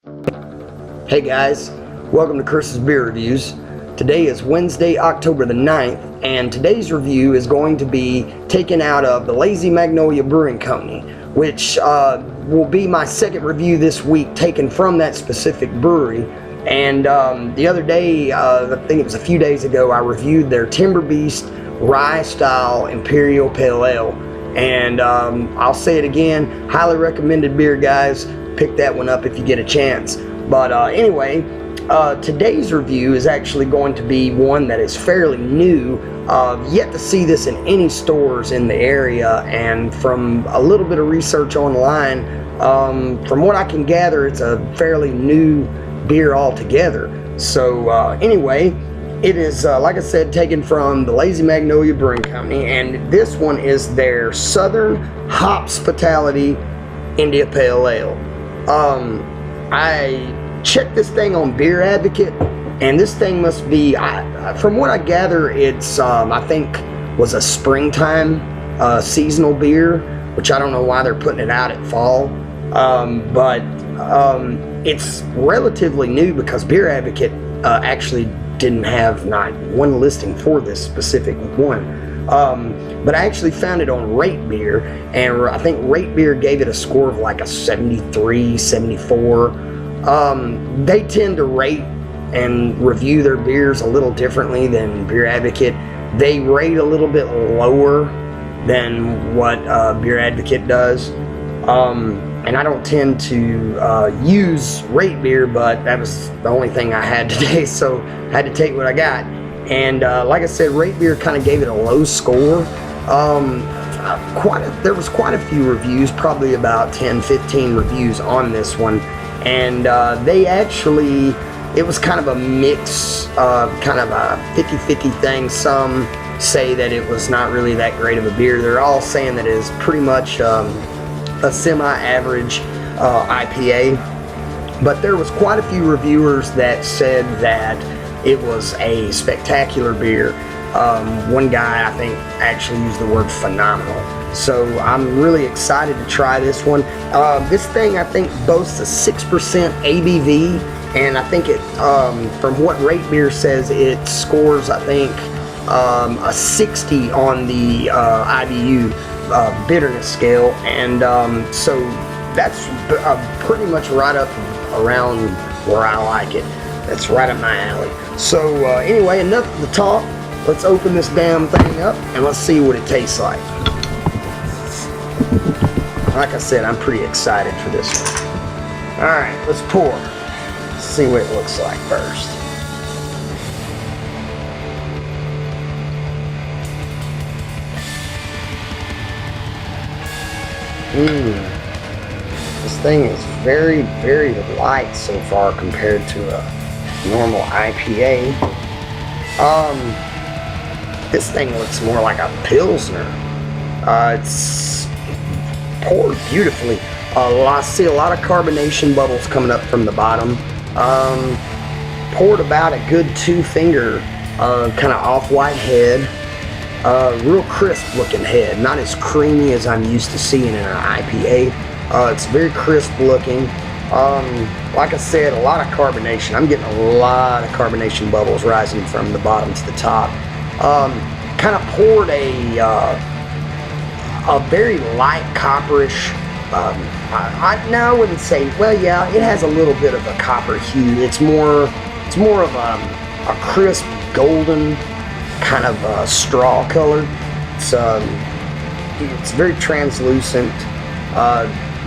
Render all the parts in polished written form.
Hey guys, welcome to Chris's Beer Reviews. Today is Wednesday, October the 9th, and today's review is going to be taken out of the Lazy Magnolia Brewing Company, which will be my second review this week taken from that specific brewery. And the other day, I think it was a few days ago, I reviewed their Timber Beast Rye Style Imperial Pale Ale. And I'll say it again, highly recommended beer, guys. Pick that one up if you get a chance. But anyway, today's review is actually going to be one that is fairly new. Yet to see this in any stores in the area, and from a little bit of research online, from what I can gather, it's a fairly new beer altogether. So anyway, it is, like I said, taken from the Lazy Magnolia Brewing Company, and this one is their Southern Hops'pitality India Pale Ale. I checked this thing on Beer Advocate, and this thing must be, from what I gather, it's I think was a springtime seasonal beer, which I don't know why they're putting it out at fall, but it's relatively new because Beer Advocate actually didn't have not one listing for this specific one. But I actually found it on Rate Beer, and I think Rate Beer gave it a score of like a 73, 74. They tend to rate and review their beers a little differently than Beer Advocate. They rate a little bit lower than what Beer Advocate does. And I don't tend to use Rate Beer, but that was the only thing I had today, so I had to take what I got. And like I said, Rate Beer kind of gave it a low score. There was quite a few reviews, probably about 10-15 reviews on this one, and they actually, it was kind of a mix, kind of a 50-50 thing. Some say that it was not really that great of a beer. They're all saying that it is pretty much a semi-average IPA, but there was quite a few reviewers that said that it was a spectacular beer. One guy, I think, actually used the word phenomenal. So I'm really excited to try this one. This thing, I think, boasts a 6% ABV, and I think it, from what Rate Beer says, it scores, I think, a 60 on the IBU bitterness scale, and so that's pretty much right up around where I like it. That's right up my alley. So anyway, enough of the talk. Let's open this damn thing up and let's see what it tastes like. Like I said, I'm pretty excited for this one. Alright, let's pour. Let's see what it looks like first. This thing is very, very light so far compared to a normal IPA. This thing looks more like a Pilsner. It's poured beautifully. I see a lot of carbonation bubbles coming up from the bottom. Poured about a good 2-finger, kind of off-white head. Real crisp looking head, not as creamy as I'm used to seeing in an IPA. It's very crisp looking. Like I said, a lot of carbonation. I'm getting a lot of carbonation bubbles rising from the bottom to the top. Kind of poured a very light copperish. I wouldn't say. Well, yeah, it has a little bit of a copper hue. It's more of a crisp golden kind of straw color. It's very translucent.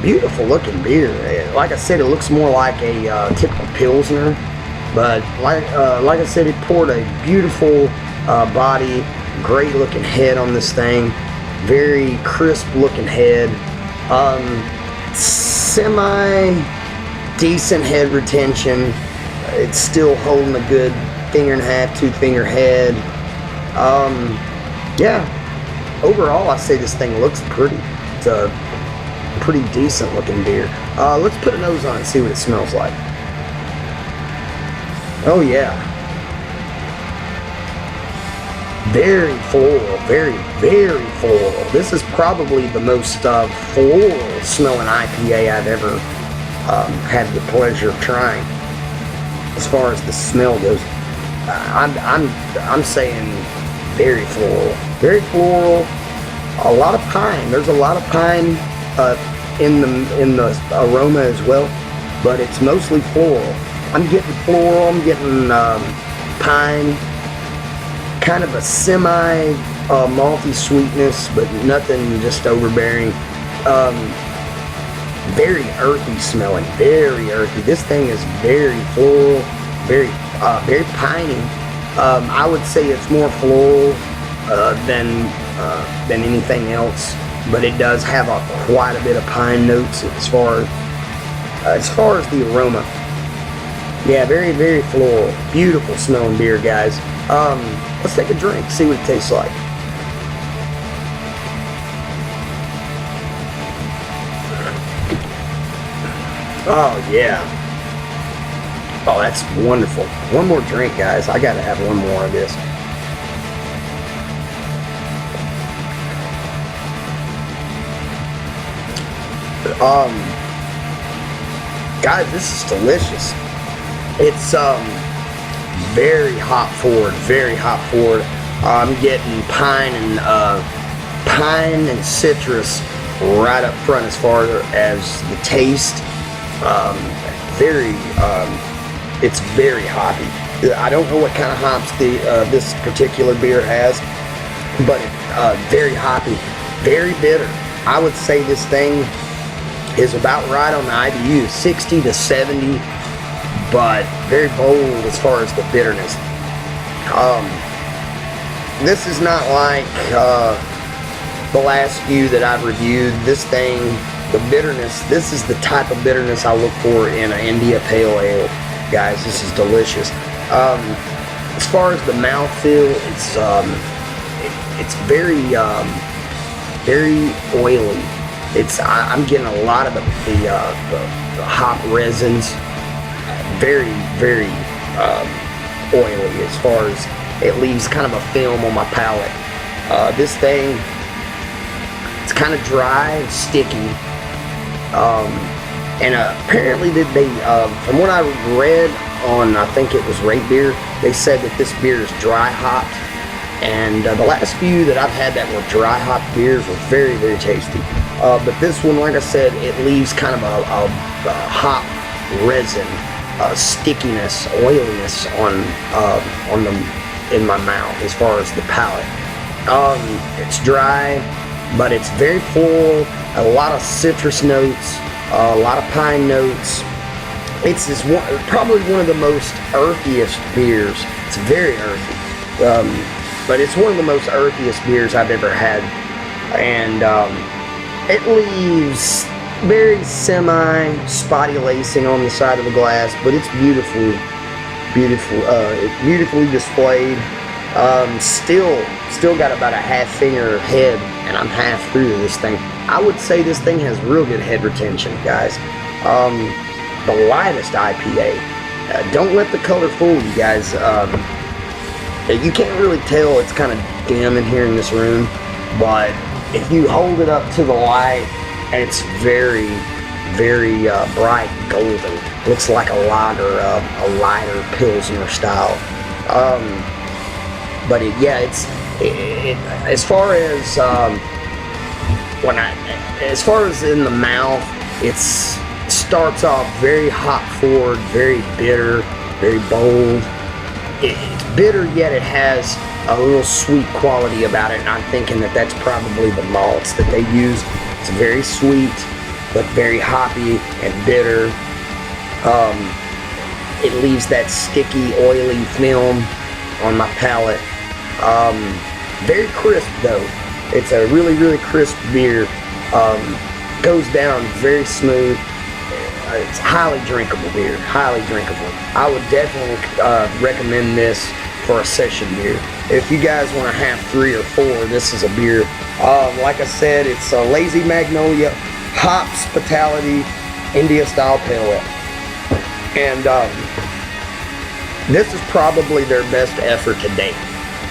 Beautiful looking beer. Like I said, it looks more like a typical Pilsner, but like I said, it poured a beautiful body, great looking head on this thing, very crisp looking head, semi decent head retention. It's still holding a good 1.5 finger, 2-finger head. Yeah, overall I say this thing looks pretty. It's a pretty decent looking beer. Let's put a nose on it and see what it smells like. Oh yeah, very floral, very floral. This is probably the most floral smelling IPA I've ever had the pleasure of trying. As far as the smell goes, I'm saying very floral, very floral. A lot of pine. There's a lot of pine in the aroma as well, but it's mostly floral. I'm getting floral. I'm getting pine, kind of a semi malty sweetness, but nothing just overbearing. Very earthy smelling, very earthy. This thing is very floral, very piney. I would say it's more floral than anything else, but it does have quite a bit of pine notes as far as the aroma. Yeah, very, very floral. Beautiful smelling beer, guys. Let's take a drink, see what it tastes like. Oh yeah. Oh, that's wonderful. One more drink, guys. I gotta have one more of this. Guys, this is delicious. It's very hop forward, very hop forward. I'm getting pine and citrus right up front as far as the taste. It's very hoppy. I don't know what kind of hops this particular beer has, but very hoppy, very bitter. I would say this thing is about right on the IBU, 60 to 70, but very bold as far as the bitterness. This is not like the last few that I've reviewed. This thing, the bitterness, this is the type of bitterness I look for in an India Pale Ale. Guys, this is delicious. As far as the mouthfeel, it's very oily. I'm getting a lot of the hop resins. Very, very oily as far as it leaves kind of a film on my palate. This thing, it's kind of dry, sticky. And apparently they from what I read on, I think it was Rate Beer, they said that this beer is dry hopped, and the last few that I've had that were dry hopped beers were very, very tasty. But this one, like I said, it leaves kind of a hop resin, stickiness, oiliness in my mouth as far as the palate. It's dry, but it's very full. A lot of citrus notes, a lot of pine notes. It's probably one of the most earthiest beers. It's very earthy, but it's one of the most earthiest beers I've ever had, and it leaves very spotty lacing on the side of the glass, but it's beautifully displayed. Still got about a half finger head, and I'm half through this thing. I would say this thing has real good head retention, guys. The lightest IPA. Don't let the color fool you guys. You can't really tell, it's kind of dim in here in this room, but if you hold it up to the light, it's very, very bright golden. Looks like a lighter Pilsner style. But as far as as far as in the mouth, it starts off very hop forward, very bitter, very bold. It's bitter, yet it has a little sweet quality about it, and I'm thinking that that's probably the malts that they use. It's very sweet, but very hoppy and bitter. It leaves that sticky, oily film on my palate. Very crisp though. It's a really, really crisp beer. Goes down very smooth. It's highly drinkable beer, highly drinkable. I would definitely recommend this for a session beer. If you guys want to have 3 or 4, this is a beer. Like I said, it's a Lazy Magnolia Hops'pitality India Style Pale Ale. And this is probably their best effort to date.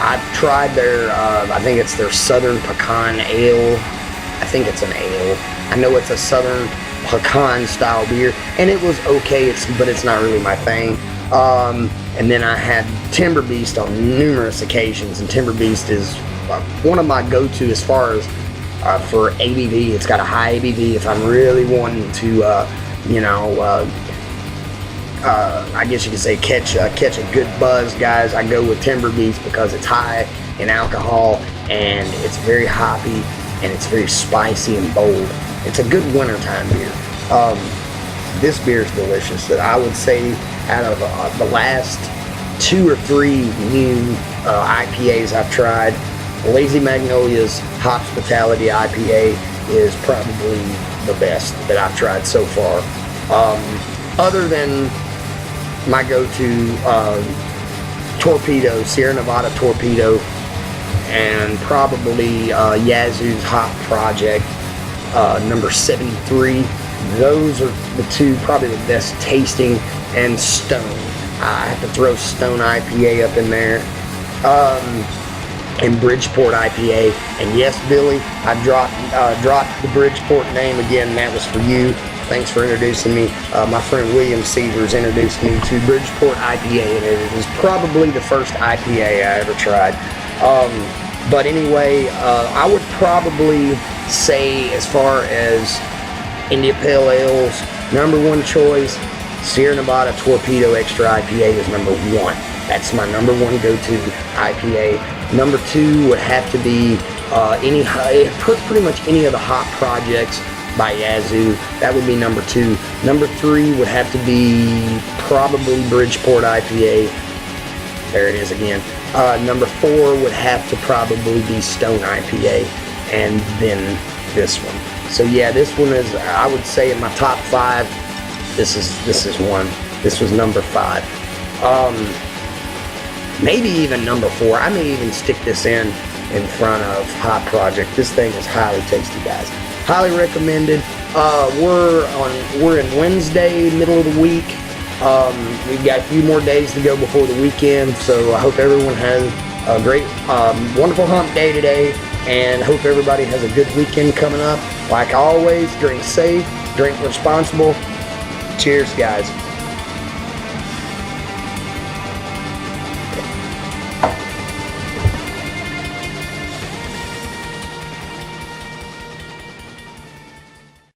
I've tried their, I think it's their Southern Pecan Ale. I think it's an ale. I know it's a Southern pecan style beer, and it was okay, but it's not really my thing. And then I had Timber Beast on numerous occasions, and Timber Beast is one of my go-to as far as for ABV. It's got a high ABV if I'm really wanting to, I guess you could say catch a good buzz, guys. I go with Timber Beast because it's high in alcohol, and it's very hoppy, and it's very spicy and bold. It's a good wintertime beer. This beer is delicious. That I would say out of the last 2 or 3 new IPAs I've tried, Lazy Magnolia's Hops'pitality IPA is probably the best that I've tried so far. Other than my go-to Torpedo, Sierra Nevada Torpedo, and probably Yazoo's Hop Project number 73. Those are the 2 probably the best tasting, and Stone. I have to throw Stone IPA up in there. And Bridgeport IPA. And yes, Billy, I dropped the Bridgeport name again, and that was for you. Thanks for introducing me. My friend William Severs introduced me to Bridgeport IPA, and it was probably the first IPA I ever tried. But anyway, I would probably say, as far as India Pale Ales, number 1 choice, Sierra Nevada Torpedo Extra IPA is number 1. That's my number 1 go-to IPA. Number 2 would have to be pretty much any of the Hop Projects by Yazoo. That would be number 2. Number 3 would have to be probably Bridgeport IPA. There it is again. Number 4 would have to probably be Stone IPA, and then this one. So yeah, this one is, I would say, in my top 5. This is one. This was number 5. Maybe even number 4. I may even stick this in front of Hop Project. This thing is highly tasty, guys. Highly recommended. We're in Wednesday, middle of the week. We've got a few more days to go before the weekend, so I hope everyone has a great, wonderful hump day today, and hope everybody has a good weekend coming up. Like always, drink safe, drink responsible. Cheers, guys.